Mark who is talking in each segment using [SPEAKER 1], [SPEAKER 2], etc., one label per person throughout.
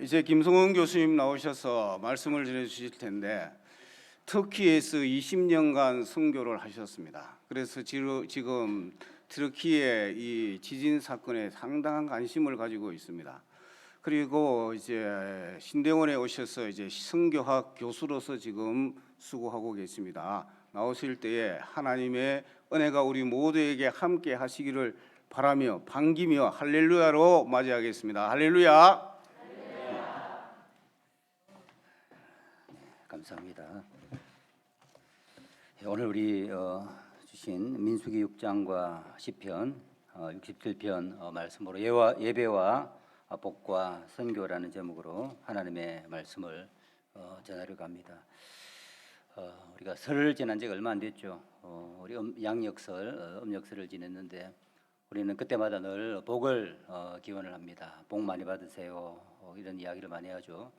[SPEAKER 1] 이제 김성원 교수님 나오셔서 말씀을 전해주실 텐데 터키에서 20년간 선교를 하셨습니다. 그래서 지금 터키의 이 지진 사건에 상당한 관심을 가지고 있습니다. 그리고 이제 신대원에 오셔서 이제 선교학 교수로서 지금 수고하고 계십니다. 나오실 때에 하나님의 은혜가 우리 모두에게 함께 하시기를 바라며 반기며 할렐루야로 맞이하겠습니다. 할렐루야.
[SPEAKER 2] 감사합니다. 오늘 우리 주신 민수기 6장과 시편 67편 말씀으로 예배와 복과 선교라는 제목으로 하나님의 말씀을 전하려고 합니다. 우리가 설을 지난 지가 얼마 안 됐죠. 우리 양력설, 음력설을 지냈는데 우리는 그때마다 늘 복을 기원을 합니다. 복 많이 받으세요. 이런 이야기를 많이 하죠.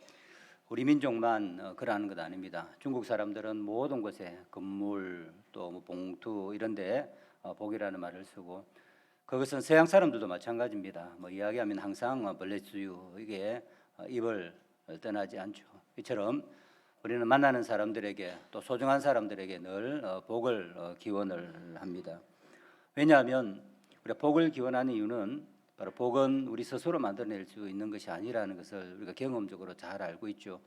[SPEAKER 2] 우리 민족만 그러는 것 아닙니다. 중국 사람들은 모든 곳에 건물 또 뭐 봉투 이런데 복이라는 말을 쓰고, 그것은 서양 사람들도 마찬가지입니다. 뭐 이야기하면 항상 bless you 이게 입을 떠나지 않죠. 이처럼 우리는 만나는 사람들에게 또 소중한 사람들에게 늘 복을 기원을 합니다. 왜냐하면 우리가 복을 기원하는 이유는 바로 복은 우리 스스로 만들어낼 수 있는 것이 아니라는 것을 우리가 경험적으로 잘 알고 있죠.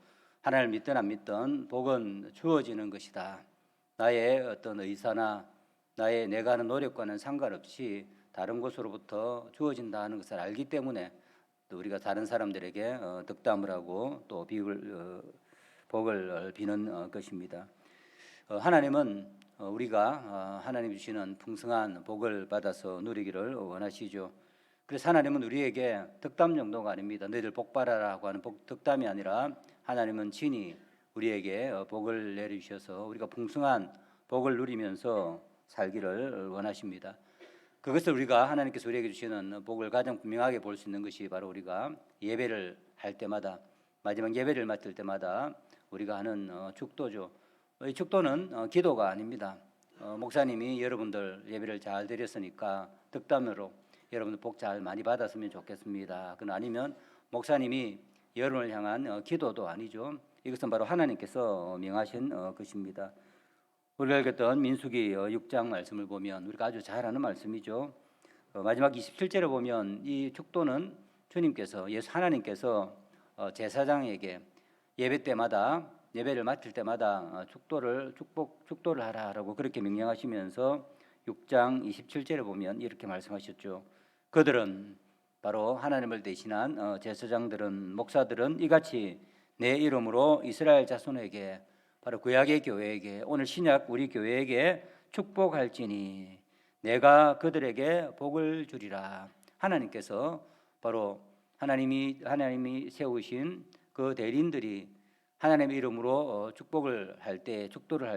[SPEAKER 2] 하나님을 믿든 안 믿든 복은 주어지는 것이다. 나의 어떤 의사나 내가 하는 노력과는 상관없이 다른 곳으로부터 주어진다는 것을 알기 때문에 또 우리가 다른 사람들에게 덕담을 하고 또 복을 비는 것입니다. 하나님은 우리가 하나님 주시는 풍성한 복을 받아서 누리기를 원하시죠. 그래서 하나님은 우리에게 덕담 정도가 아닙니다. 너희들 복 받아라고 하는 덕담이 아니라 하나님은 친히 우리에게 복을 내리셔서 우리가 풍성한 복을 누리면서 살기를 원하십니다. 그것을 우리가 하나님께서 우리에게 주시는 복을 가장 분명하게 볼 수 있는 것이 바로 우리가 예배를 할 때마다, 마지막 예배를 맡을 때마다 우리가 하는 축도죠. 이 축도는 기도가 아닙니다. 목사님이 여러분들 예배를 잘 드렸으니까 덕담으로 여러분들 복 잘 많이 받았으면 좋겠습니다. 그건 아니면 목사님이 여러분을 향한 기도도 아니죠. 이것은 바로 하나님께서 명하신 것입니다. 우리가 읽었던 민수기 6장 말씀을 보면 우리가 아주 잘 아는 말씀이죠. 마지막 27절에 보면 이 축도는 주님께서, 하나님께서 제사장에게 예배 때마다, 예배를 맡을 때마다 축도를 하라라고 그렇게 명령하시면서 6장 27절에 보면 이렇게 말씀하셨죠. 그들은, 바로 하나님을 대신한 제사장들은, 목사들은 이같이 내 이름으로 이스라엘 자손에게, 바로 구약의 교회에게, 오늘 신약 우리 교회에게 축복할지니 내가 그들에게 복을 주리라. 하나님께서, 바로 하나님이 세우신 그 대리인들이 하나님의 이름으로 축도를 할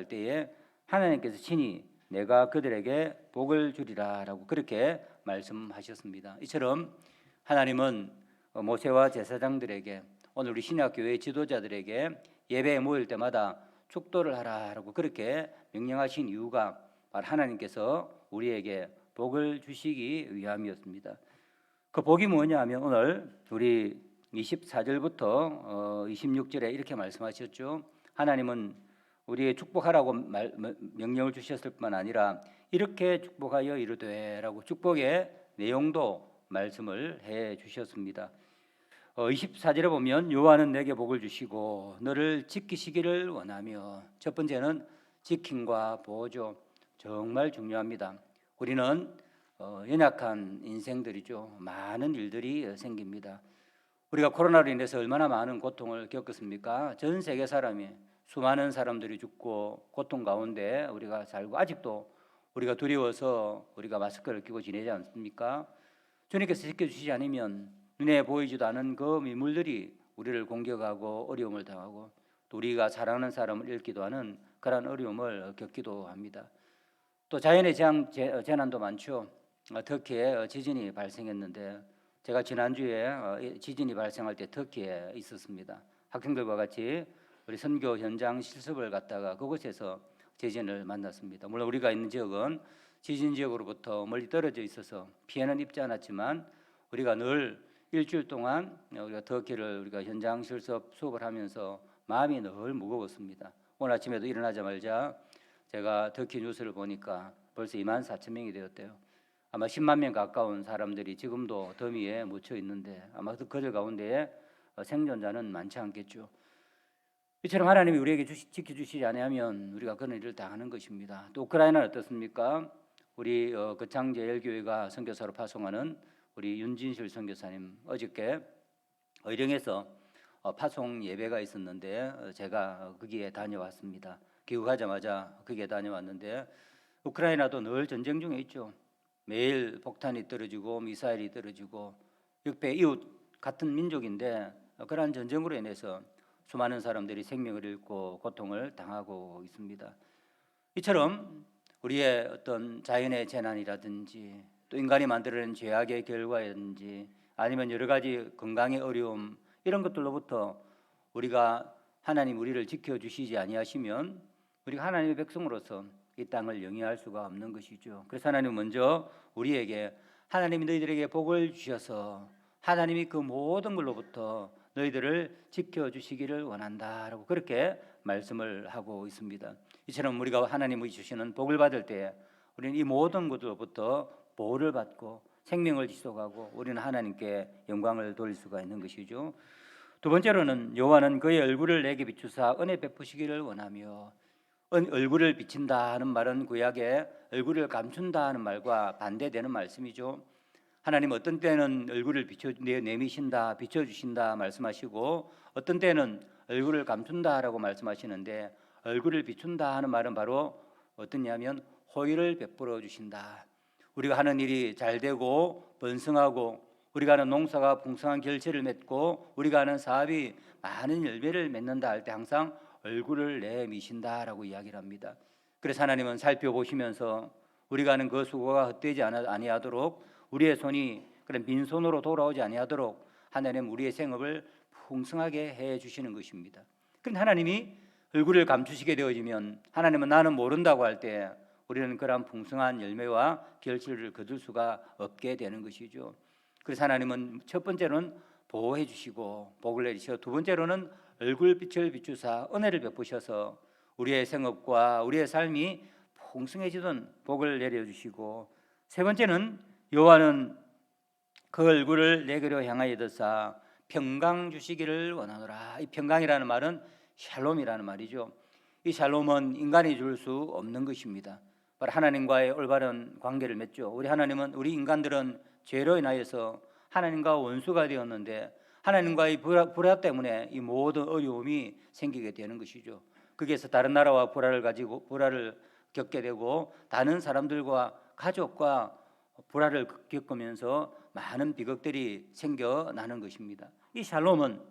[SPEAKER 2] 때에 하나님께서 친히 내가 그들에게 복을 주리라라고 그렇게 말씀하셨습니다. 이처럼 하나님은 모세와 제사장들에게, 오늘 우리 신약교회 지도자들에게 예배에 모일 때마다 축도를 하라라고 그렇게 명령하신 이유가 바로 하나님께서 우리에게 복을 주시기 위함이었습니다. 그 복이 뭐냐 하면 오늘 우리 24절부터 26절에 이렇게 말씀하셨죠. 하나님은 우리의 축복하라고 명령을 주셨을 뿐만 아니라 이렇게 축복하여 이르되라고 축복의 내용도 말씀을 해 주셨습니다. 24절에 보면 여호와는 내게 복을 주시고 너를 지키시기를 원하며, 첫 번째는 지킴과 보호죠. 정말 중요합니다. 우리는 연약한 인생들이죠. 많은 일들이 생깁니다. 우리가 코로나로 인해서 얼마나 많은 고통을 겪었습니까? 전 세계 사람이, 수많은 사람들이 죽고 고통 가운데 우리가 살고, 아직도 우리가 두려워서 우리가 마스크를 끼고 지내지 않습니까? 주님께서 지켜주시지 않으면 눈에 보이지도 않은 그 미물들이 우리를 공격하고 어려움을 당하고 또 우리가 사랑하는 사람을 잃기도 하는 그런 어려움을 겪기도 합니다. 또 자연의 재난도 많죠. 터키에 지진이 발생했는데 제가 지난주에 지진이 발생할 때 터키에 있었습니다. 학생들과 같이 우리 선교 현장 실습을 갔다가 그곳에서 지진을 만났습니다. 물론 우리가 있는 지역은 지진 지역으로부터 멀리 떨어져 있어서 피해는 입지 않았지만 우리가 늘 일주일 동안 우리가 터키를 우리가 현장 실습 수업을 하면서 마음이 늘 무거웠습니다. 오늘 아침에도 일어나자마자 제가 터키 뉴스를 보니까 벌써 24,000명이 되었대요. 아마 10만 명 가까운 사람들이 지금도 더미에 묻혀 있는데 아마 그들 가운데에 생존자는 많지 않겠죠. 이처럼 하나님이 우리에게 지켜주시지 아니하면 우리가 그런 일을 당하는 것입니다. 또 우크라이나는 어떻습니까? 우리 거창제일교회가 선교사로 파송하는 우리 윤진실 선교사님 어저께 의령에서 파송 예배가 있었는데 제가 거기에 다녀왔습니다. 귀국하자마자 거기에 다녀왔는데 우크라이나도 늘 전쟁 중에 있죠. 매일 폭탄이 떨어지고 미사일이 떨어지고 육배 이웃 같은 민족인데 그러한 전쟁으로 인해서 수많은 사람들이 생명을 잃고 고통을 당하고 있습니다. 이처럼 우리의 어떤 자연의 재난이라든지 또 인간이 만들어낸 죄악의 결과든지 아니면 여러 가지 건강의 어려움 이런 것들로부터 우리가 하나님 우리를 지켜주시지 아니하시면 우리가 하나님의 백성으로서 이 땅을 영위할 수가 없는 것이죠. 그래서 하나님은 먼저 우리에게 하나님이 너희들에게 복을 주셔서 하나님이 그 모든 걸로부터 너희들을 지켜주시기를 원한다라고 그렇게 말씀을 하고 있습니다. 이처럼 우리가 하나님이 주시는 복을 받을 때 우리는 이 모든 것으로부터 보호를 받고 생명을 지속하고 우리는 하나님께 영광을 돌릴 수가 있는 것이죠. 두 번째로는 여호와는 그의 얼굴을 내게 비추사 은혜 베푸시기를 원하며 얼굴을 비친다 하는 말은 구약에 얼굴을 감춘다 하는 말과 반대되는 말씀이죠. 하나님 어떤 때는 얼굴을 내미신다, 비춰주신다 말씀하시고 어떤 때는 얼굴을 감춘다라고 말씀하시는데 얼굴을 비춘다 하는 말은 바로 어떠냐면 호의를 베풀어 주신다. 우리가 하는 일이 잘 되고 번성하고 우리가 하는 농사가 풍성한 결실을 맺고 우리가 하는 사업이 많은 열매를 맺는다 할 때 항상 얼굴을 내미신다라고 이야기를 합니다. 그래서 하나님은 살펴보시면서 우리가 하는 그 수고가 헛되지 아니하도록 우리의 손이 그런 빈손으로 돌아오지 아니하도록 하나님 우리의 생업을 풍성하게 해 주시는 것입니다. 그런데 하나님이 얼굴을 감추시게 되어지면 하나님은 나는 모른다고 할 때 우리는 그러한 풍성한 열매와 결실을 거둘 수가 없게 되는 것이죠. 그래서 하나님은 첫 번째로는 보호해 주시고 복을 내리시고 두 번째로는 얼굴빛을 비추사 은혜를 베푸셔서 우리의 생업과 우리의 삶이 풍성해지던 복을 내려주시고 세 번째는 여호와는 그 얼굴을 내게로 향하여 드사 평강 주시기를 원하노라. 이 평강이라는 말은 샬롬이라는 말이죠. 이 샬롬은 인간이 줄 수 없는 것입니다. 바로 하나님과의 올바른 관계를 맺죠. 우리 인간들은 죄로 인하여서 하나님과 원수가 되었는데 하나님과의 불화 때문에 이 모든 어려움이 생기게 되는 것이죠. 거기에서 다른 나라와 불화를 겪게 되고 다른 사람들과 가족과 불화를 겪으면서 많은 비극들이 생겨나는 것입니다. 이 샬롬은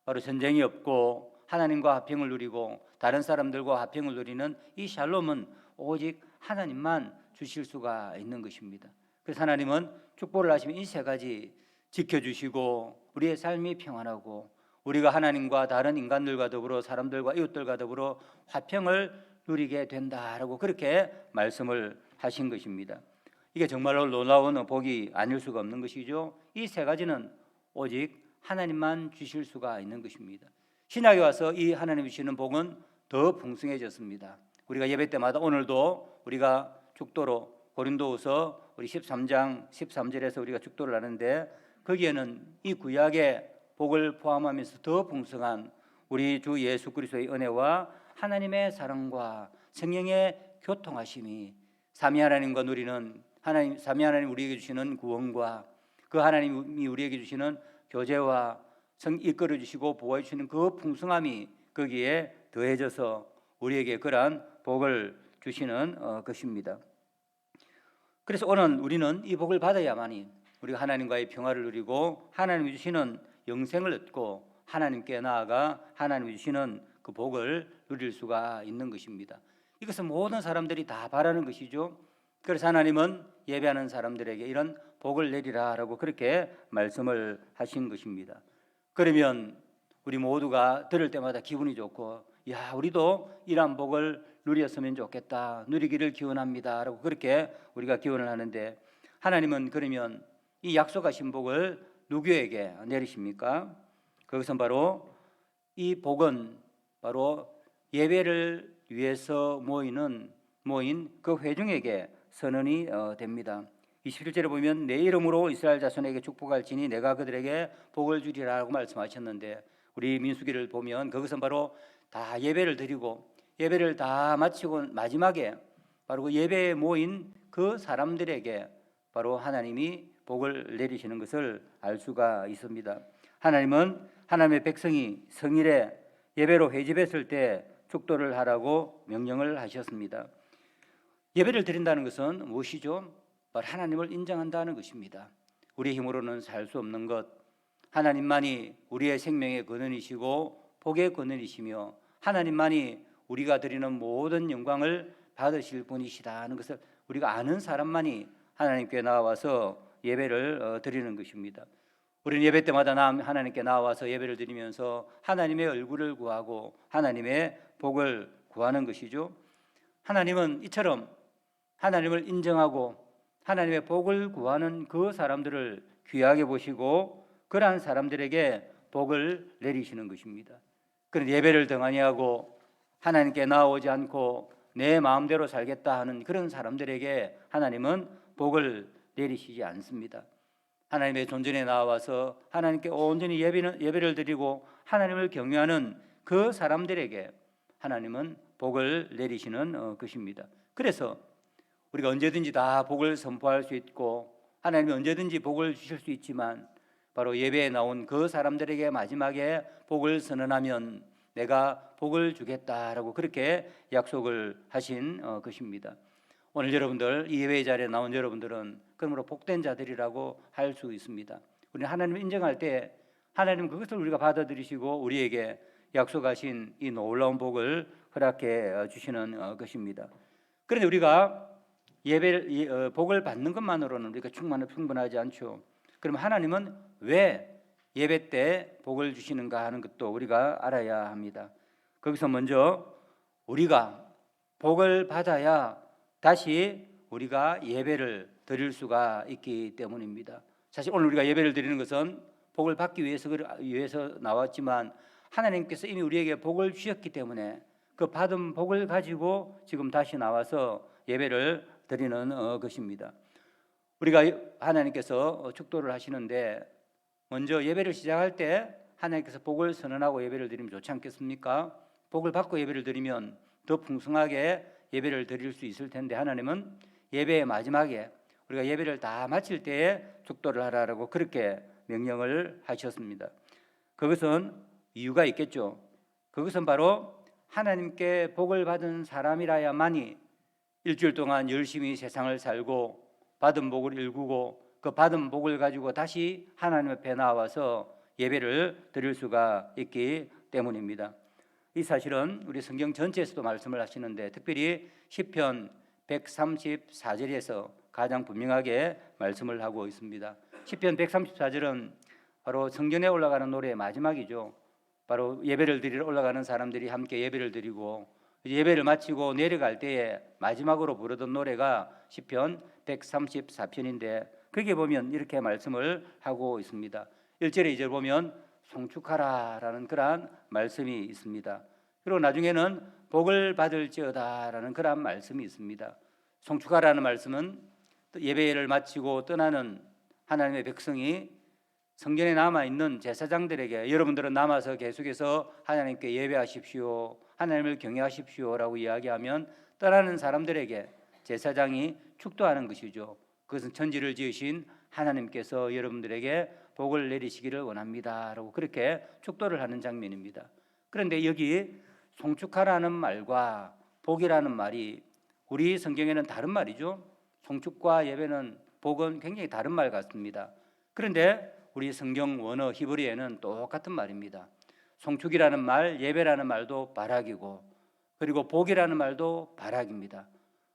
[SPEAKER 2] 바로 전쟁이 없고 하나님과 화평을 누리고 다른 사람들과 화평을 누리는 이 샬롬은 오직 하나님만 주실 수가 있는 것입니다. 그래서 하나님은 축복을 하시면 이 세 가지 지켜주시고 우리의 삶이 평안하고 우리가 하나님과 다른 인간들과 더불어 사람들과 이웃들과 더불어 화평을 누리게 된다라고 그렇게 말씀을 하신 것입니다. 이게 정말로 놀라운 복이 아닐 수가 없는 것이죠. 이 세 가지는 오직 하나님만 주실 수가 있는 것입니다. 신약에 와서 이 하나님이 주시는 복은 더 풍성해졌습니다. 우리가 예배 때마다 오늘도 우리가 축도로 고린도후서 우리 13장 13절에서 우리가 축도를 하는데 거기에는 이 구약의 복을 포함하면서 더 풍성한 우리 주 예수 그리스도의 은혜와 하나님의 사랑과 성령의 교통하심이 삼위 하나님과 누리는 삼위 하나님 우리에게 주시는 구원과 그 하나님이 우리에게 주시는 교제와 이끌어 주시고 보호해 주시는 그 풍성함이 거기에 더해져서 우리에게 그러한 복을 주시는 것입니다. 그래서 오늘 우리는 이 복을 받아야만이 우리가 하나님과의 평화를 누리고 하나님이 주시는 영생을 얻고 하나님께 나아가 하나님이 주시는 그 복을 누릴 수가 있는 것입니다. 이것은 모든 사람들이 다 바라는 것이죠. 그래서 하나님은 예배하는 사람들에게 이런 복을 내리라라고 그렇게 말씀을 하신 것입니다. 그러면 우리 모두가 들을 때마다 기분이 좋고 우리도 이런 복을 누렸으면 좋겠다, 누리기를 기원합니다라고 그렇게 우리가 기원을 하는데 하나님은 그러면 이 약속하신 복을 누구에게 내리십니까? 그것은 바로 이 복은 바로 예배를 위해서 모인 그 회중에게 선언이 됩니다. 21절에 보면 내 이름으로 이스라엘 자손에게 축복할지니 내가 그들에게 복을 주리라고 말씀하셨는데, 우리 민수기를 보면 그것은 바로 다 예배를 드리고 예배를 다 마치고 마지막에 바로 그 예배에 모인 그 사람들에게 바로 하나님이 복을 내리시는 것을 알 수가 있습니다. 하나님은 하나님의 백성이 성일에 예배로 회집했을 때 축도를 하라고 명령을 하셨습니다. 예배를 드린다는 것은 무엇이죠? 바로 하나님을 인정한다는 것입니다. 우리의 힘으로는 살 수 없는 것, 하나님만이 우리의 생명의 근원이시고 복의 근원이시며 하나님만이 우리가 드리는 모든 영광을 받으실 분이시다는 것을 우리가 아는 사람만이 하나님께 나와서 예배를 드리는 것입니다. 우리는 예배 때마다 하나님께 나와서 예배를 드리면서 하나님의 얼굴을 구하고 하나님의 복을 구하는 것이죠. 하나님은 이처럼 하나님을 인정하고 하나님의 복을 구하는 그 사람들을 귀하게 보시고 그러한 사람들에게 복을 내리시는 것입니다. 그런데 예배를 등한히 하고 하나님께 나오지 않고 내 마음대로 살겠다 하는 그런 사람들에게 하나님은 복을 내리시지 않습니다. 하나님의 존전에 나와서 하나님께 온전히 예배를 드리고 하나님을 경외하는 그 사람들에게 하나님은 복을 내리시는 것입니다. 그래서 우리가 언제든지 다 복을 선포할 수 있고 하나님이 언제든지 복을 주실 수 있지만 바로 예배에 나온 그 사람들에게 마지막에 복을 선언하면 내가 복을 주겠다라고 그렇게 약속을 하신 것입니다. 오늘 여러분들 이 예배 자리에 나온 여러분들은 그러므로 복된 자들이라고 할 수 있습니다. 우리는 하나님을 인정할 때 하나님 그것을 우리가 받아들이시고 우리에게 약속하신 이 놀라운 복을 허락해 주시는 것입니다. 그런데 우리가 복을 받는 것만으로는 우리가 충분하지 않죠. 그럼 하나님은 왜 예배 때 복을 주시는가 하는 것도 우리가 알아야 합니다. 거기서 먼저 우리가 복을 받아야 다시 우리가 예배를 드릴 수가 있기 때문입니다. 사실 오늘 우리가 예배를 드리는 것은 복을 받기 위해서 나왔지만 하나님께서 이미 우리에게 복을 주셨기 때문에 그 받은 복을 가지고 지금 다시 나와서 예배를 드리는 것입니다. 우리가 하나님께서 축도를 하시는데 먼저 예배를 시작할 때 하나님께서 복을 선언하고 예배를 드리면 좋지 않겠습니까? 복을 받고 예배를 드리면 더 풍성하게 예배를 드릴 수 있을 텐데 하나님은 예배의 마지막에 우리가 예배를 다 마칠 때에 축도를 하라고 그렇게 명령을 하셨습니다. 그것은 이유가 있겠죠. 그것은 바로 하나님께 복을 받은 사람이라야만이 일주일 동안 열심히 세상을 살고 받은 복을 일구고 그 받은 복을 가지고 다시 하나님 앞에 나와서 예배를 드릴 수가 있기 때문입니다. 이 사실은 우리 성경 전체에서도 말씀을 하시는데 특별히 시편 134절에서 가장 분명하게 말씀을 하고 있습니다. 시편 134절은 바로 성전에 올라가는 노래의 마지막이죠. 바로 예배를 드리러 올라가는 사람들이 함께 예배를 드리고 예배를 마치고 내려갈 때에 마지막으로 부르던 노래가 시편 134편인데 거기에 보면 이렇게 말씀을 하고 있습니다. 1절에 2절 보면 송축하라라는 그러한 말씀이 있습니다. 그리고 나중에는 복을 받을지어다라는 그러한 말씀이 있습니다. 송축하라는 말씀은 예배를 마치고 떠나는 하나님의 백성이 성전에 남아있는 제사장들에게 여러분들은 남아서 계속해서 하나님께 예배하십시오, 하나님을 경외하십시오라고 이야기하면 떠나는 사람들에게 제사장이 축도하는 것이죠. 그것은 천지를 지으신 하나님께서 여러분들에게 복을 내리시기를 원합니다라고 그렇게 축도를 하는 장면입니다. 그런데 여기 송축하라는 말과 복이라는 말이 우리 성경에는 다른 말이죠. 송축과 예배는 복은 굉장히 다른 말 같습니다. 그런데 우리 성경 원어 히브리어에는 똑같은 말입니다. 송축이라는 말, 예배라는 말도 바락이고 그리고 복이라는 말도 바락입니다.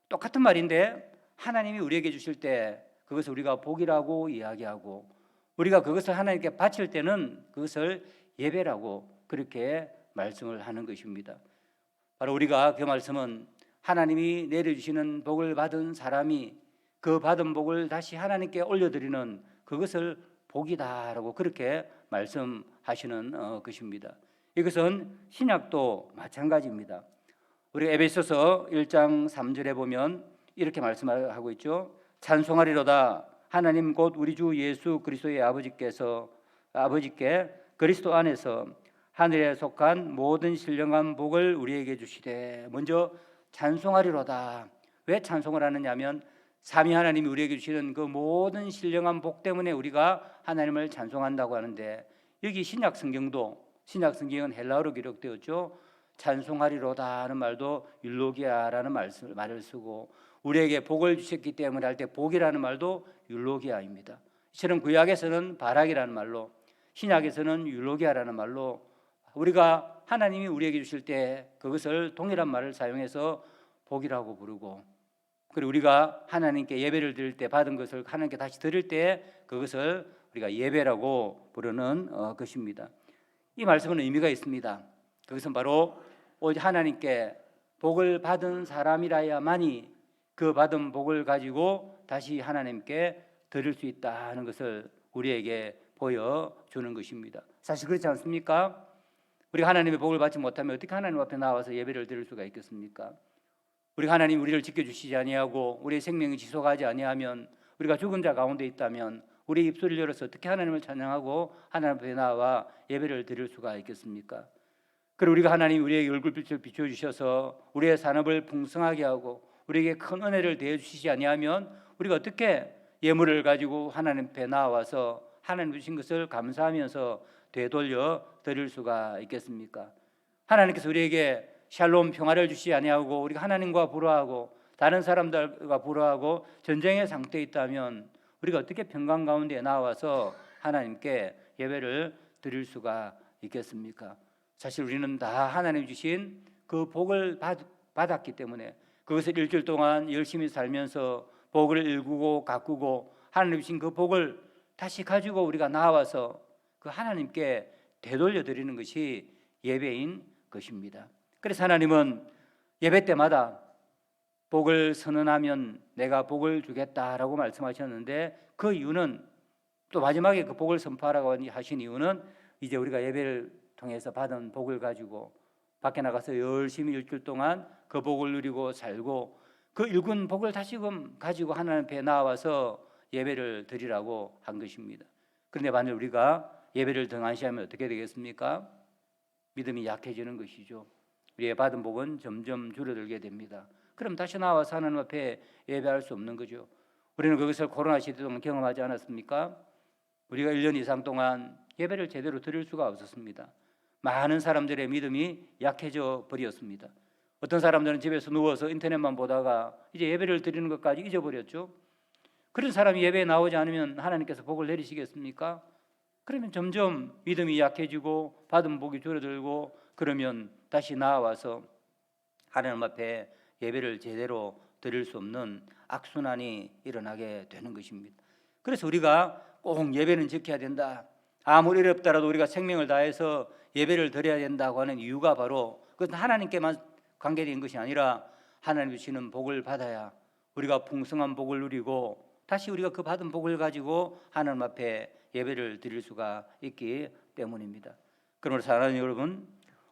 [SPEAKER 2] 똑같은 말인데 하나님이 우리에게 주실 때 그것을 우리가 복이라고 이야기하고 우리가 그것을 하나님께 바칠 때는 그것을 예배라고 그렇게 말씀을 하는 것입니다. 바로 우리가 그 말씀은 하나님이 내려주시는 복을 받은 사람이 그 받은 복을 다시 하나님께 올려드리는 그것을 복이다라고 그렇게 말씀하시는 것입니다. 이것은 신약도 마찬가지입니다. 우리 에베소서 1장 3절에 보면 이렇게 말씀하고 있죠. 찬송하리로다 하나님 곧 우리 주 예수 그리스도의 아버지께 그리스도 안에서 하늘에 속한 모든 신령한 복을 우리에게 주시되. 먼저 찬송하리로다. 왜 찬송을 하느냐면 삼위 하나님이 우리에게 주시는 그 모든 신령한 복 때문에 우리가 하나님을 찬송한다고 하는데, 여기 신약 성경은 헬라어로 기록되었죠. 찬송하리로다 하는 말도 율로기아라는 말을 쓰고, 우리에게 복을 주셨기 때문에 할 때 복이라는 말도 율로기아입니다. 이처럼 구약에서는 바락이라는 말로, 신약에서는 율로기아라는 말로 우리가 하나님이 우리에게 주실 때 그것을 동일한 말을 사용해서 복이라고 부르고, 그리고 우리가 하나님께 예배를 드릴 때 받은 것을 하나님께 다시 드릴 때 그것을 우리가 예배라고 부르는 것입니다. 이 말씀은 의미가 있습니다. 그것은 바로 오직 하나님께 복을 받은 사람이라야만이 그 받은 복을 가지고 다시 하나님께 드릴 수 있다는 것을 우리에게 보여주는 것입니다. 사실 그렇지 않습니까? 우리가 하나님의 복을 받지 못하면 어떻게 하나님 앞에 나와서 예배를 드릴 수가 있겠습니까? 우리가 하나님 우리를 지켜주시지 아니하고 우리의 생명이 지속하지 아니하면, 우리가 죽은 자 가운데 있다면 우리 입술을 열어서 어떻게 하나님을 찬양하고 하나님 앞에 나와 예배를 드릴 수가 있겠습니까? 그리고 우리가 하나님 우리에게 얼굴빛을 비춰주셔서 우리의 산업을 풍성하게 하고 우리에게 큰 은혜를 대해주시지 아니하면 우리가 어떻게 예물을 가지고 하나님 앞에 나와서 하나님 주신 것을 감사하면서 되돌려 드릴 수가 있겠습니까? 하나님께서 우리에게 샬롬 평화를 주시지 아니하고 우리가 하나님과 불화하고 다른 사람들과 불화하고 전쟁의 상태에 있다면 우리가 어떻게 평강 가운데 나와서 하나님께 예배를 드릴 수가 있겠습니까? 사실 우리는 다 하나님 주신 그 복을 받았기 때문에 그것을 일주일 동안 열심히 살면서 복을 일구고 가꾸고 하나님 주신 그 복을 다시 가지고 우리가 나와서 그 하나님께 되돌려 드리는 것이 예배인 것입니다. 그래서 하나님은 예배 때마다 복을 선언하면 내가 복을 주겠다라고 말씀하셨는데, 그 이유는, 또 마지막에 그 복을 선포하라고 하신 이유는 이제 우리가 예배를 통해서 받은 복을 가지고 밖에 나가서 열심히 일주일 동안 그 복을 누리고 살고 그 일군 복을 다시금 가지고 하나님 앞에 나와서 예배를 드리라고 한 것입니다. 그런데 만약 우리가 예배를 등한시하면 어떻게 되겠습니까? 믿음이 약해지는 것이죠. 우리의 받은 복은 점점 줄어들게 됩니다. 그럼 다시 나와서 하나님 앞에 예배할 수 없는 거죠. 우리는 그것을 코로나 시대 동안 경험하지 않았습니까? 우리가 1년 이상 동안 예배를 제대로 드릴 수가 없었습니다. 많은 사람들의 믿음이 약해져 버렸습니다. 어떤 사람들은 집에서 누워서 인터넷만 보다가 이제 예배를 드리는 것까지 잊어버렸죠. 그런 사람이 예배에 나오지 않으면 하나님께서 복을 내리시겠습니까? 그러면 점점 믿음이 약해지고 받은 복이 줄어들고, 그러면 다시 나와서 하나님 앞에 예배를 제대로 드릴 수 없는 악순환이 일어나게 되는 것입니다. 그래서 우리가 꼭 예배는 지켜야 된다, 아무리 어렵더라도 우리가 생명을 다해서 예배를 드려야 된다고 하는 이유가 바로 그것은 하나님께만 관계된 것이 아니라 하나님 주시는 복을 받아야 우리가 풍성한 복을 누리고 다시 우리가 그 받은 복을 가지고 하나님 앞에 예배를 드릴 수가 있기 때문입니다. 그러므로 사랑하는 여러분,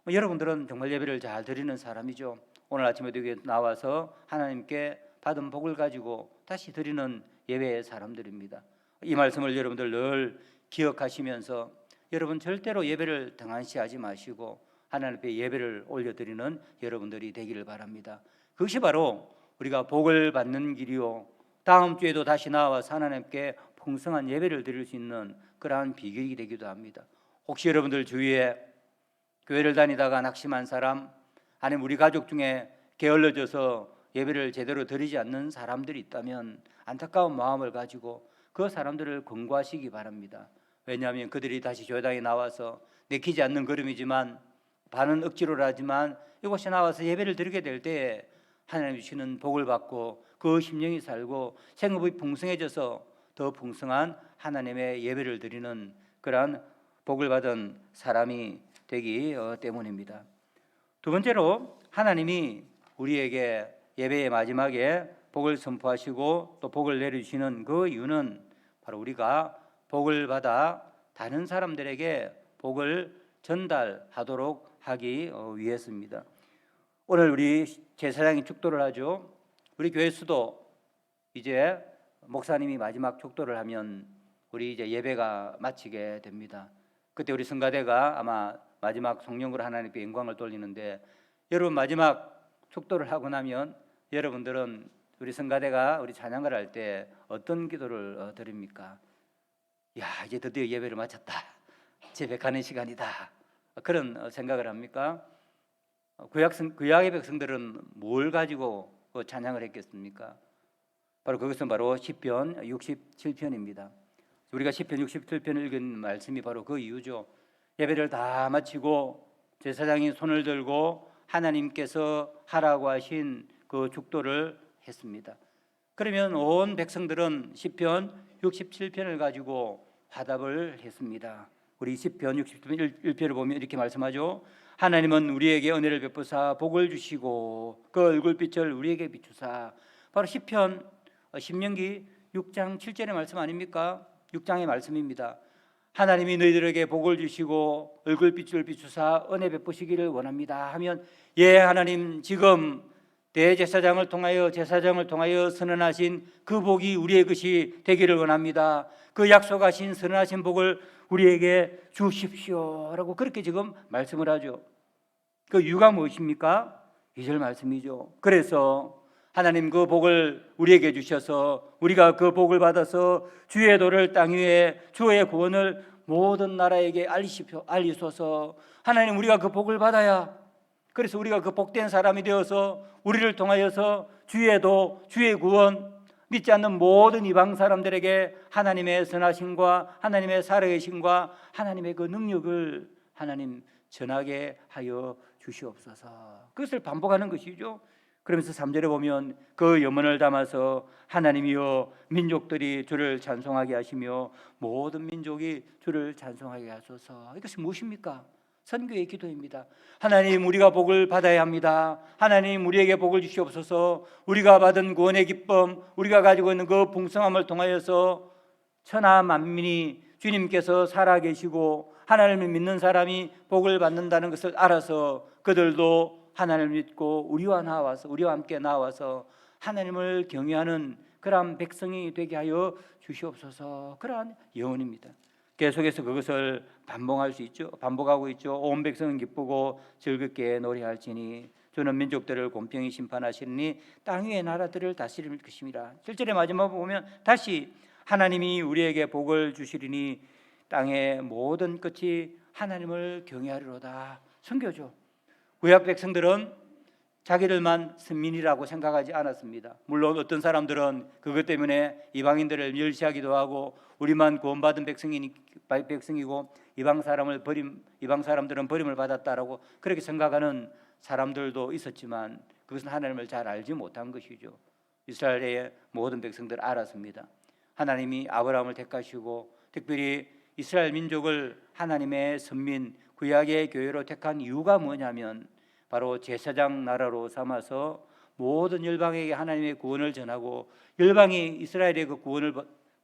[SPEAKER 2] 여러분들은 정말 예배를 잘 드리는 사람이죠. 오늘 아침에도 여기 나와서 하나님께 받은 복을 가지고 다시 드리는 예배의 사람들입니다. 이 말씀을 여러분들 늘 기억하시면서 여러분 절대로 예배를 등한시하지 마시고 하나님 앞에 예배를 올려드리는 여러분들이 되기를 바랍니다. 그것이 바로 우리가 복을 받는 길이요, 다음 주에도 다시 나와서 하나님께 풍성한 예배를 드릴 수 있는 그러한 비결이 되기도 합니다. 혹시 여러분들 주위에 교회를 다니다가 낙심한 사람, 아니면 우리 가족 중에 게을러져서 예배를 제대로 드리지 않는 사람들이 있다면 안타까운 마음을 가지고 그 사람들을 권고하시기 바랍니다. 왜냐하면 그들이 다시 교회당에 나와서 내키지 않는 걸음이지만 반은 억지로라지만 이곳에 나와서 예배를 드리게 될 때에 하나님 주시는 복을 받고 그 심령이 살고 생업이 풍성해져서 더 풍성한 하나님의 예배를 드리는 그러한 복을 받은 사람이 되기 때문입니다. 두 번째로 하나님이 우리에게 예배의 마지막에 복을 선포하시고 또 복을 내려주시는 그 이유는 바로 우리가 복을 받아 다른 사람들에게 복을 전달하도록 하기 위해서입니다. 오늘 우리 제사장이 축도를 하죠. 우리 교회 수도 이제 목사님이 마지막 축도를 하면 우리 이제 예배가 마치게 됩니다. 그때 우리 성가대가 아마 마지막 성령으로 하나님께 영광을 돌리는데, 여러분 마지막 축도를 하고 나면 여러분들은 우리 성가대가 우리 찬양을 할 때 어떤 기도를 드립니까? 야, 이제 드디어 예배를 마쳤다, 집에 가는 시간이다, 그런 생각을 합니까? 구약의 백성들은 뭘 가지고 찬양을 했겠습니까? 바로 그것은 바로 시편 67편입니다. 우리가 시편 67편을 읽은 말씀이 바로 그 이유죠. 예배를 다 마치고 제사장이 손을 들고 하나님께서 하라고 하신 그 축도를 했습니다. 그러면 온 백성들은 시편 67편을 가지고 화답을 했습니다. 우리 시편 67편 1편을 보면 이렇게 말씀하죠. 하나님은 우리에게 은혜를 베푸사 복을 주시고 그 얼굴빛을 우리에게 비추사. 바로 시편 신명기 6장 7절의 말씀 아닙니까? 6장의 말씀입니다. 하나님이 너희들에게 복을 주시고 얼굴빛을 비추사 은혜 베푸시기를 원합니다 하면, 예, 하나님 지금 대제사장을 통하여 제사장을 통하여 선언하신 그 복이 우리의 것이 되기를 원합니다. 그 약속하신 선언하신 복을 우리에게 주십시오라고 그렇게 지금 말씀을 하죠. 그 이유가 무엇입니까? 2절 말씀이죠. 그래서 하나님 그 복을 우리에게 주셔서 우리가 그 복을 받아서 주의 도를 땅 위에 주의 구원을 모든 나라에게 알리소서. 하나님 우리가 그 복을 받아야, 그래서 우리가 그 복된 사람이 되어서 우리를 통하여서 주의 도, 주의 구원, 믿지 않는 모든 이방 사람들에게 하나님의 선하심과 하나님의 살아계심과 하나님의 그 능력을 하나님 전하게 하여 주시옵소서. 그것을 반복하는 것이죠. 그러면서 3절에 보면 그 염원을 담아서 하나님이여 민족들이 주를 찬송하게 하시며 모든 민족이 주를 찬송하게 하소서. 이것이 무엇입니까? 선교의 기도입니다. 하나님 우리가 복을 받아야 합니다. 하나님 우리에게 복을 주시옵소서. 우리가 받은 구원의 기쁨, 우리가 가지고 있는 그 풍성함을 통하여서 천하 만민이 주님께서 살아계시고 하나님을 믿는 사람이 복을 받는다는 것을 알아서 그들도 하나님을 믿고 우리와 함께 나와서 하나님을 경외하는 그러한 백성이 되게 하여 주시옵소서. 그러한 예언입니다. 계속해서 그것을 반복하고 있죠. 온 백성은 기쁘고 즐겁게 노래할지니 주는 민족들을 공평히 심판하시니 땅 위의 나라들을 다스릴 것입니다. 7절의 마지막 보면 다시 하나님이 우리에게 복을 주시리니 땅의 모든 끝이 하나님을 경외하리로다. 선교죠. 구약 백성들은 자기들만 선민이라고 생각하지 않았습니다. 물론 어떤 사람들은 그것 때문에 이방인들을 멸시하기도 하고 우리만 구원받은 백성이고 이방 사람들은 버림을 받았다라고 그렇게 생각하는 사람들도 있었지만, 그것은 하나님을 잘 알지 못한 것이죠. 이스라엘의 모든 백성들 알았습니다. 하나님이 아브라함을 택하시고 특별히 이스라엘 민족을 하나님의 선민 구약의 교회로 택한 이유가 뭐냐면 바로 제사장 나라로 삼아서 모든 열방에게 하나님의 구원을 전하고 열방이 이스라엘의 그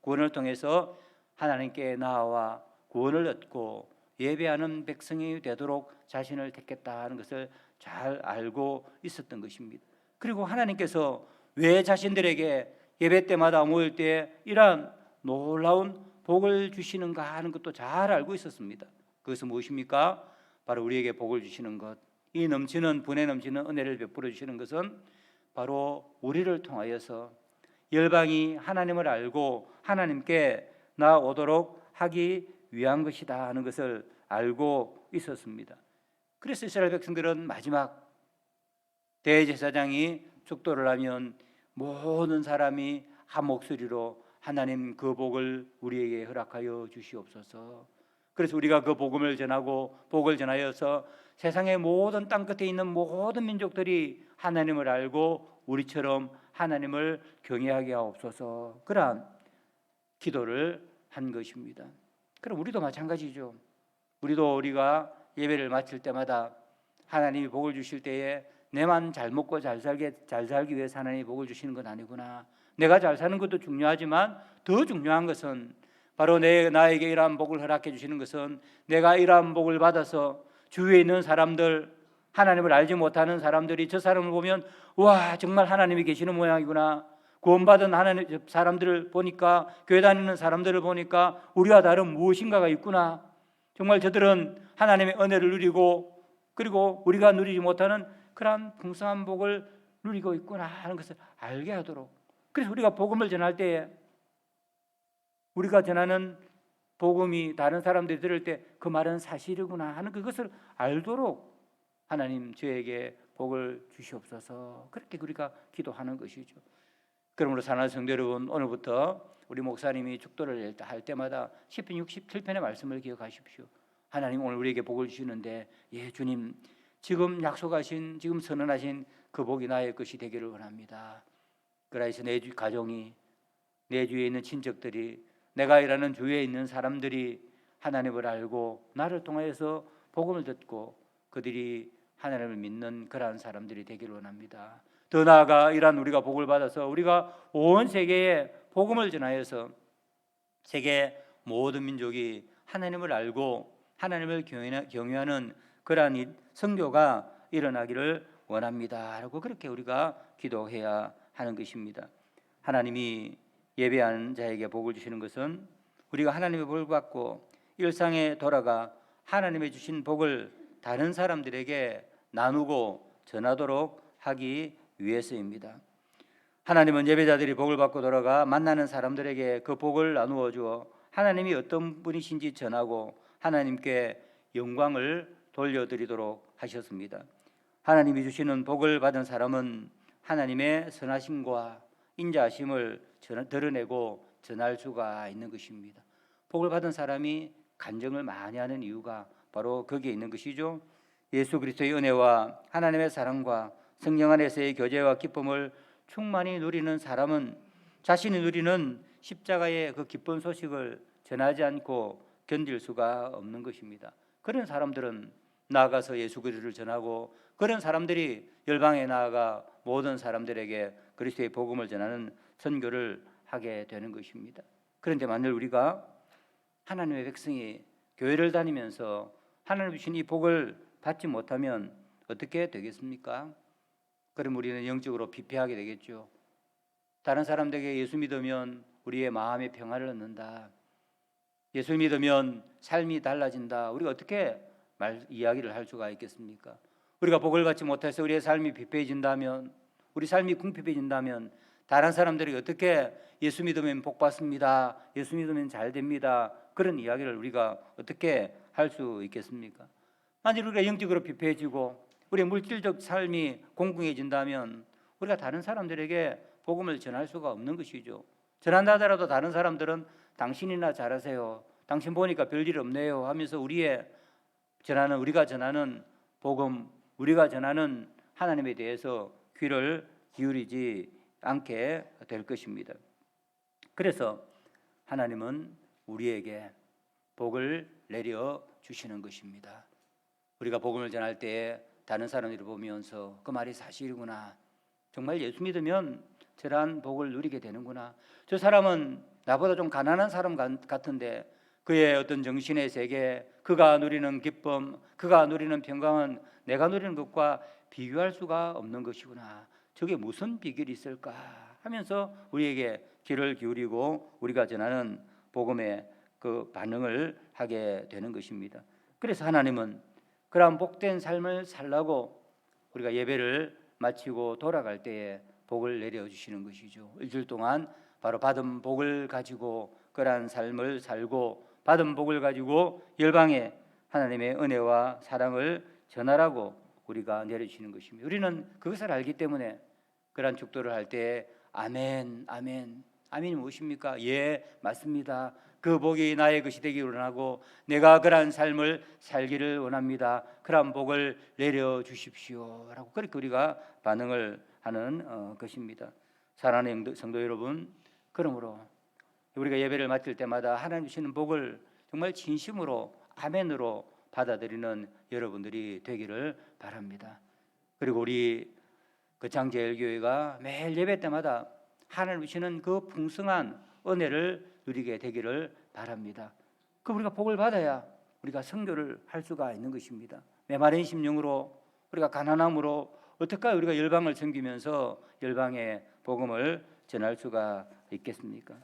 [SPEAKER 2] 구원을 통해서 하나님께 나아와 구원을 얻고 예배하는 백성이 되도록 자신을 택했다 하는 것을 잘 알고 있었던 것입니다. 그리고 하나님께서 왜 자신들에게 예배 때마다 모일 때 이러한 놀라운 복을 주시는가 하는 것도 잘 알고 있었습니다. 그것은 무엇입니까? 바로 우리에게 복을 주시는 것, 이 넘치는 분에 넘치는 은혜를 베풀어 주시는 것은 바로 우리를 통하여서 열방이 하나님을 알고 하나님께 나오도록 하기 위한 것이다 하는 것을 알고 있었습니다. 그래서 이스라엘 백성들은 마지막 대제사장이 축도를 하면 모든 사람이 한 목소리로 하나님 그 복을 우리에게 허락하여 주시옵소서. 그래서 우리가 그 복음을 전하고 복을 전하여서 세상의 모든 땅끝에 있는 모든 민족들이 하나님을 알고 우리처럼 하나님을 경외하게 하옵소서. 그러한 기도를 한 것입니다. 그럼 우리도 마찬가지죠. 우리가 예배를 마칠 때마다 하나님이 복을 주실 때에 내만 잘 먹고 잘 살기 위해서 하나님이 복을 주시는 건 아니구나. 내가 잘 사는 것도 중요하지만 더 중요한 것은 바로 나에게 이러한 복을 허락해 주시는 것은 내가 이러한 복을 받아서 주위에 있는 사람들, 하나님을 알지 못하는 사람들이 저 사람을 보면 와, 정말 하나님이 계시는 모양이구나, 구원받은 하나님 사람들을 보니까, 교회 다니는 사람들을 보니까 우리와 다른 무엇인가가 있구나, 정말 저들은 하나님의 은혜를 누리고 그리고 우리가 누리지 못하는 그러한 풍성한 복을 누리고 있구나 하는 것을 알게 하도록, 그래서 우리가 복음을 전할 때에 우리가 전하는 복음이 다른 사람들이 들을 때 그 말은 사실이구나 하는 그것을 알도록 하나님 저에게 복을 주시옵소서, 그렇게 우리가 기도하는 것이죠. 그러므로 사랑하는 성도 여러분, 오늘부터 우리 목사님이 축도를 할 때마다 시편 67편의 말씀을 기억하십시오. 하나님 오늘 우리에게 복을 주시는데, 예 주님, 지금 약속하신, 지금 선언하신 그 복이 나의 것이 되기를 원합니다. 그래서 내 가정이, 내 주위에 있는 친척들이, 내가 일하는 주위에 있는 사람들이 하나님을 알고 나를 통하여서 복음을 듣고 그들이 하나님을 믿는 그러한 사람들이 되기를 원합니다. 더 나아가 이러한 우리가 복을 받아서 우리가 온 세계에 복음을 전하여서 세계 모든 민족이 하나님을 알고 하나님을 경외하는 그러한 선교가 일어나기를 원합니다 라고 그렇게 우리가 기도해야 하는 것입니다. 하나님이 예배하는 자에게 복을 주시는 것은 우리가 하나님의 복을 받고 일상에 돌아가 하나님의 주신 복을 다른 사람들에게 나누고 전하도록 하기 위해서입니다. 하나님은 예배자들이 복을 받고 돌아가 만나는 사람들에게 그 복을 나누어 주어 하나님이 어떤 분이신지 전하고 하나님께 영광을 돌려드리도록 하셨습니다. 하나님이 주시는 복을 받은 사람은 하나님의 선하심과 인자하심을 드러내고 전할 수가 있는 것입니다. 복을 받은 사람이 간증을 많이 하는 이유가 바로 거기에 있는 것이죠. 예수 그리스도의 은혜와 하나님의 사랑과 성령 안에서의 교제와 기쁨을 충만히 누리는 사람은 자신이 누리는 십자가의 그 기쁜 소식을 전하지 않고 견딜 수가 없는 것입니다. 그런 사람들은 나아가서 예수 그리스도를 전하고, 그런 사람들이 열방에 나아가 모든 사람들에게 그리스도의 복음을 전하는 선교를 하게 되는 것입니다. 그런데 만일 우리가 하나님의 백성이 교회를 다니면서 하나님 주신 이 복을 받지 못하면 어떻게 되겠습니까? 그럼 우리는 영적으로 피폐하게 되겠죠. 다른 사람들에게 예수 믿으면 우리의 마음의 평화를 얻는다, 예수 믿으면 삶이 달라진다, 우리가 어떻게 이야기를 할 수가 있겠습니까? 우리가 복을 받지 못해서 우리의 삶이 피폐해진다면, 우리 삶이 궁핍해진다면 다른 사람들이 어떻게 예수 믿으면 복 받습니다, 예수 믿으면 잘 됩니다, 그런 이야기를 우리가 어떻게 할 수 있겠습니까? 만일 우리가 영적으로 피폐해지고 우리의 물질적 삶이 공공해진다면 우리가 다른 사람들에게 복음을 전할 수가 없는 것이죠. 전한다 하더라도 다른 사람들은 당신이나 잘하세요, 당신 보니까 별일 없네요 하면서 우리가 전하는 복음, 우리가 전하는 하나님에 대해서 귀를 기울이지 않게 될 것입니다. 그래서 하나님은 우리에게 복을 내려 주시는 것입니다. 우리가 복음을 전할 때 다른 사람들이 보면서 그 말이 사실이구나, 정말 예수 믿으면 저러한 복을 누리게 되는구나, 저 사람은 나보다 좀 가난한 사람 같은데 그의 어떤 정신의 세계, 그가 누리는 기쁨, 그가 누리는 평강은 내가 누리는 것과 비교할 수가 없는 것이구나, 저게 무슨 비결이 있을까 하면서 우리에게 귀를 기울이고 우리가 전하는 복음의 그 반응을 하게 되는 것입니다. 그래서 하나님은 그러한 복된 삶을 살라고 우리가 예배를 마치고 돌아갈 때에 복을 내려주시는 것이죠. 일주일 동안 바로 받은 복을 가지고 그러한 삶을 살고 받은 복을 가지고 열방에 하나님의 은혜와 사랑을 전하라고 우리가 내려주시는 것입니다. 우리는 그것을 알기 때문에 그러한 축도를 할 때 아멘, 아멘, 아멘이 무엇입니까? 예, 맞습니다. 그 복이 나의 것이 되기를 원하고 내가 그러한 삶을 살기를 원합니다. 그러한 복을 내려주십시오 라고 그렇게 우리가 반응을 하는 것입니다. 사랑하는 성도 여러분, 그러므로 우리가 예배를 마칠 때마다 하나님 주시는 복을 정말 진심으로 아멘으로 받아들이는 여러분들이 되기를 바랍니다. 그리고 우리 거창제일교회가 매일 예배 때마다 하나님 주시는 그 풍성한 은혜를 누리게 되기를 바랍니다. 그 우리가 복을 받아야 우리가 선교를 할 수가 있는 것입니다. 메마른 심령으로 우리가 가난함으로 어떻게 우리가 열방을 섬기면서 열방의 복음을 전할 수가 있겠습니까?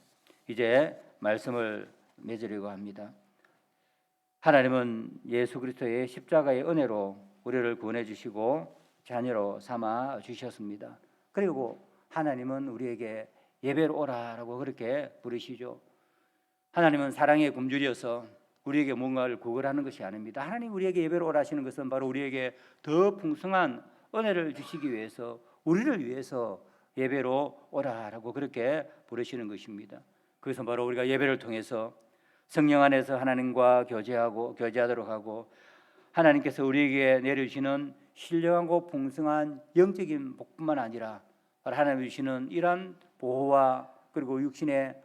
[SPEAKER 2] 이제 말씀을 맺으려고 합니다. 하나님은 예수 그리스도의 십자가의 은혜로 우리를 구원해 주시고 자녀로 삼아 주셨습니다. 그리고 하나님은 우리에게 예배로 오라라고 그렇게 부르시죠. 하나님은 사랑의 굶주려서 우리에게 뭔가를 구걸하는 것이 아닙니다. 하나님 우리에게 예배로 오라 하시는 것은 바로 우리에게 더 풍성한 은혜를 주시기 위해서, 우리를 위해서 예배로 오라라고 그렇게 부르시는 것입니다. 그것은 바로 우리가 예배를 통해서 성령 안에서 하나님과 교제하도록 하고, 하나님께서 우리에게 내려주시는 신령하고 풍성한 영적인 복뿐만 아니라 하나님 주시는 이러한 보호와 그리고 육신의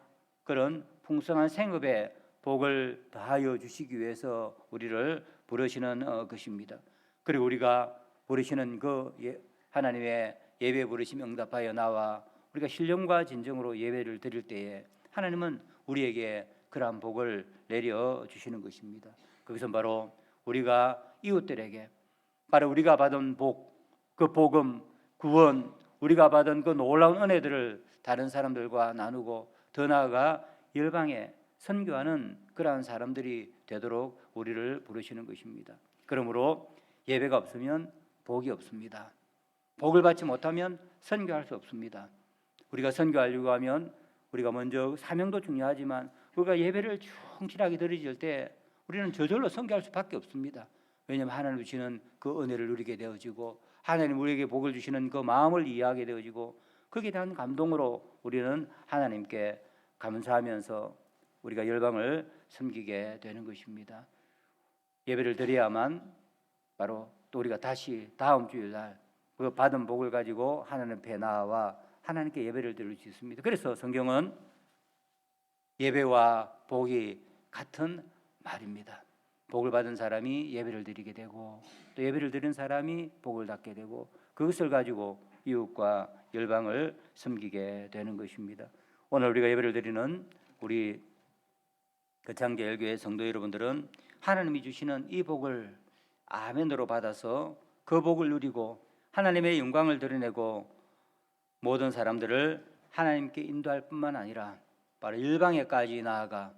[SPEAKER 2] 그런 풍성한 생업의 복을 더하여 주시기 위해서 우리를 부르시는 것입니다. 그리고 우리가 부르시는 그 하나님의 예배 부르심 응답하여 나와 우리가 신령과 진정으로 예배를 드릴 때에 하나님은 우리에게 그러한 복을 내려 주시는 것입니다. 그것은 바로 우리가 이웃들에게 바로 우리가 받은 복, 그 복음, 구원, 우리가 받은 그 놀라운 은혜들을 다른 사람들과 나누고 더 나아가 열방에 선교하는 그러한 사람들이 되도록 우리를 부르시는 것입니다. 그러므로 예배가 없으면 복이 없습니다. 복을 받지 못하면 선교할 수 없습니다. 우리가 선교하려고 하면 우리가 먼저 사명도 중요하지만 우리가 예배를 충실하게 드릴 때 우리는 저절로 선교할 수밖에 없습니다. 왜냐하면 하나님 주시는 그 은혜를 누리게 되어지고 하나님 우리에게 복을 주시는 그 마음을 이해하게 되어지고 거기에 대한 감동으로 우리는 하나님께 감사하면서 우리가 열방을 섬기게 되는 것입니다. 예배를 드려야만 바로 또 우리가 다시 다음 주일날 그 받은 복을 가지고 하나님 앞에 나와 하나님께 예배를 드릴 수 있습니다. 그래서 성경은 예배와 복이 같은 말입니다. 복을 받은 사람이 예배를 드리게 되고 또 예배를 드린 사람이 복을 받게 되고 그것을 가지고 이웃과 열방을 섬기게 되는 것입니다. 오늘 우리가 예배를 드리는 우리 거창제 열교회 성도 여러분들은 하나님이 주시는 이 복을 아멘으로 받아서 그 복을 누리고 하나님의 영광을 드러내고 모든 사람들을 하나님께 인도할 뿐만 아니라 바로 열방에까지 나아가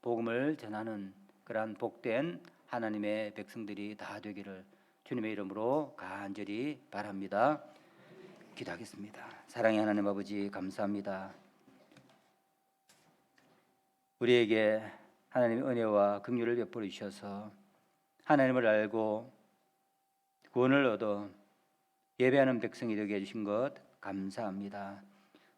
[SPEAKER 2] 복음을 전하는 그러한 복된 하나님의 백성들이 다 되기를 주님의 이름으로 간절히 바랍니다. 기도하겠습니다. 사랑의 하나님 아버지 감사합니다. 우리에게 하나님의 은혜와 긍휼을 베풀어 주셔서 하나님을 알고 구원을 얻어 예배하는 백성이 되게 해주신 것 감사합니다.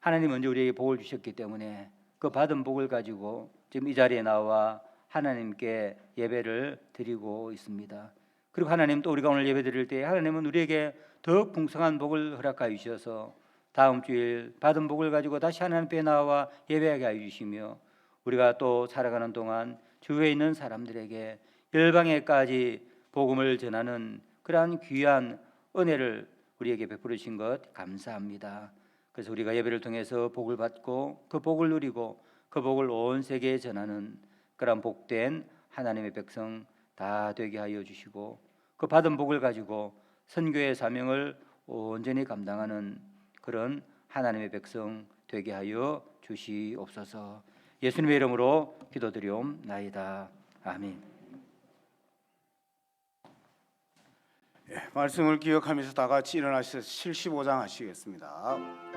[SPEAKER 2] 하나님 먼저 우리에게 복을 주셨기 때문에 그 받은 복을 가지고 지금 이 자리에 나와 하나님께 예배를 드리고 있습니다. 그리고 하나님 또 우리가 오늘 예배 드릴 때 하나님은 우리에게 더욱 풍성한 복을 허락하여 주셔서 다음 주일 받은 복을 가지고 다시 하나님 앞에 나와 예배하게 하여 주시며 우리가 또 살아가는 동안 주위에 있는 사람들에게 열방에까지 복음을 전하는 그러한 귀한 은혜를 우리에게 베풀어 주신 것 감사합니다. 그래서 우리가 예배를 통해서 복을 받고 그 복을 누리고 그 복을 온 세계에 전하는 그런 복된 하나님의 백성 다 되게 하여 주시고 그 받은 복을 가지고 선교의 사명을 온전히 감당하는 그런 하나님의 백성 되게 하여 주시옵소서. 예수님의 이름으로 기도드리옵나이다. 아멘.
[SPEAKER 1] 말씀을 기억하면서 다 같이 일어나셔서 75장 하시겠습니다.